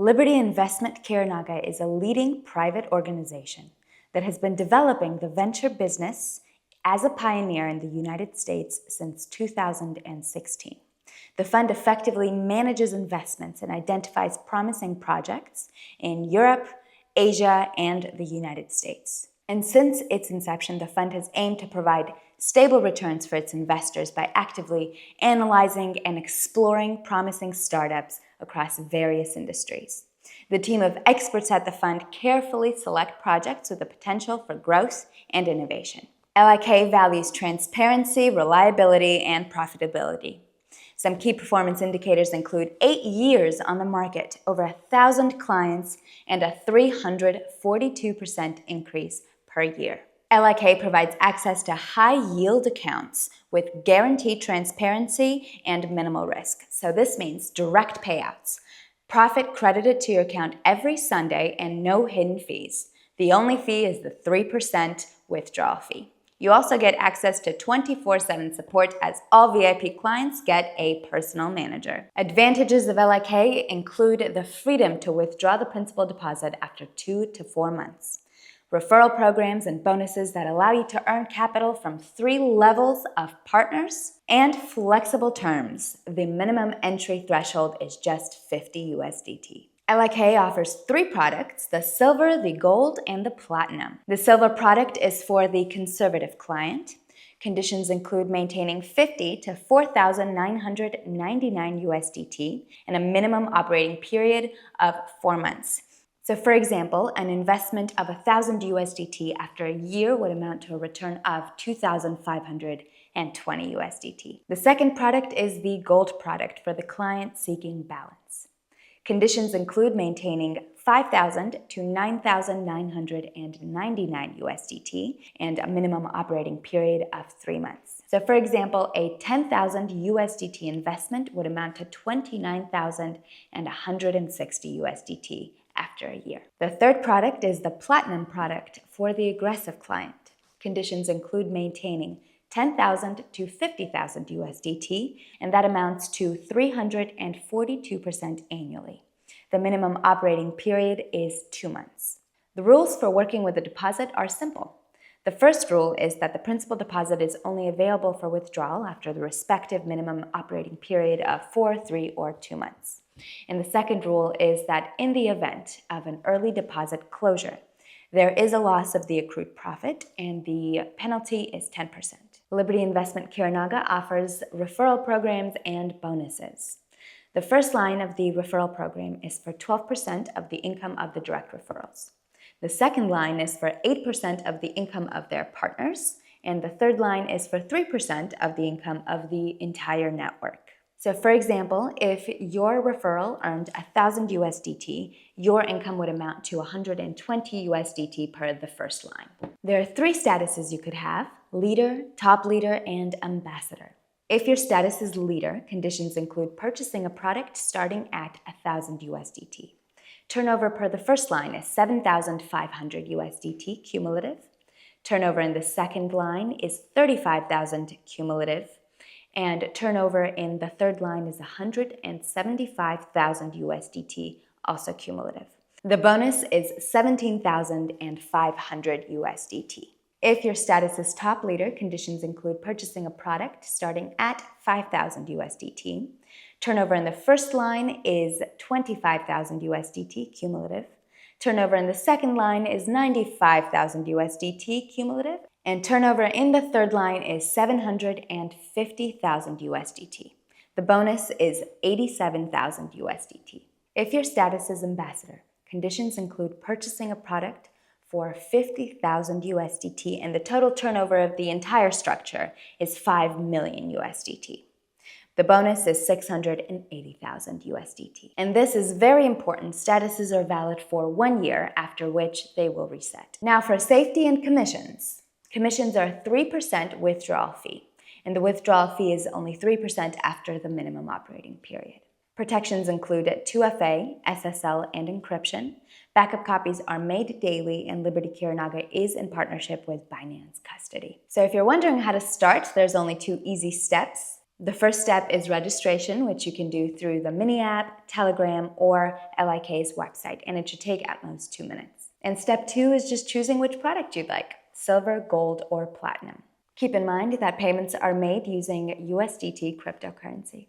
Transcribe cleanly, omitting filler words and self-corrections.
Liberty Investment Karanagha is a leading private organization that has been developing the venture business as a pioneer in the United States since 2016. The fund effectively manages investments and identifies promising projects in Europe, Asia, and the United States. And since its inception, the fund has aimed to provide stable returns for its investors by actively analyzing and exploring promising startups across various industries. The team of experts at the fund carefully select projects with the potential for growth and innovation. LIK values transparency, reliability, and profitability. Some key performance indicators include 8 years on the market, over 1,000 clients, and a 342% increase per year. LIK provides access to high-yield accounts with guaranteed transparency and minimal risk. So this means direct payouts, profit credited to your account every Sunday, and no hidden fees. The only fee is the 3% withdrawal fee. You also get access to 24/7 support as all VIP clients get a personal manager. Advantages of LIK include the freedom to withdraw the principal deposit after 2 to 4 months, referral programs and bonuses that allow you to earn capital from 3 levels of partners, and flexible terms. The minimum entry threshold is just 50 USDT. LIK offers 3 products: the Silver, the Gold, and the Platinum. The Silver product is for the conservative client. Conditions include maintaining 50 to 4,999 USDT and a minimum operating period of 4 months. So for example, an investment of 1,000 USDT after a year would amount to a return of 2,520 USDT. The second product is the Gold product for the client seeking balance. Conditions include maintaining 5,000 to 9,999 USDT and a minimum operating period of 3 months. So for example, a 10,000 USDT investment would amount to 29,160 USDT after a year. The third product is the Platinum product for the aggressive client. Conditions include maintaining 10,000 to 50,000 USDT, and that amounts to 342% annually. The minimum operating period is 2 months. The rules for working with a deposit are simple. The first rule is that the principal deposit is only available for withdrawal after the respective minimum operating period of 4, 3, or 2 months. And the second rule is that in the event of an early deposit closure, there is a loss of the accrued profit, and the penalty is 10%. Liberty Investment Karanagha offers referral programs and bonuses. The first line of the referral program is for 12% of the income of the direct referrals. The second line is for 8% of the income of their partners, and the third line is for 3% of the income of the entire network. So for example, if your referral earned 1,000 USDT, your income would amount to 120 USDT per the first line. There are 3 statuses you could have: leader, top leader, and ambassador. If your status is leader, conditions include purchasing a product starting at 1,000 USDT. Turnover per the first line is 7,500 USDT cumulative. Turnover in the second line is 35,000 cumulative. And turnover in the third line is 175,000 USDT, also cumulative. The bonus is 17,500 USDT. If your status is top leader, conditions include purchasing a product starting at 5,000 USDT. Turnover in the first line is 25,000 USDT cumulative. Turnover in the second line is 95,000 USDT cumulative. And turnover in the third line is 750,000 USDT. The bonus is 87,000 USDT. If your status is ambassador, conditions include purchasing a product for 50,000 USDT, and the total turnover of the entire structure is 5 million USDT. The bonus is 680,000 USDT. And this is very important. Statuses are valid for 1 year, after which they will reset. Now for safety and commissions. Commissions are 3% withdrawal fee, and the withdrawal fee is only 3% after the minimum operating period. Protections include 2FA, SSL, and encryption. Backup copies are made daily, and Liberty Karanagha is in partnership with Binance Custody. So if you're wondering how to start, there's only 2 easy steps. The first step is registration, which you can do through the mini app, Telegram, or LIK's website, and it should take at most 2 minutes. And step 2 is just choosing which product you'd like, silver, gold, or platinum. Keep in mind that payments are made using USDT cryptocurrency.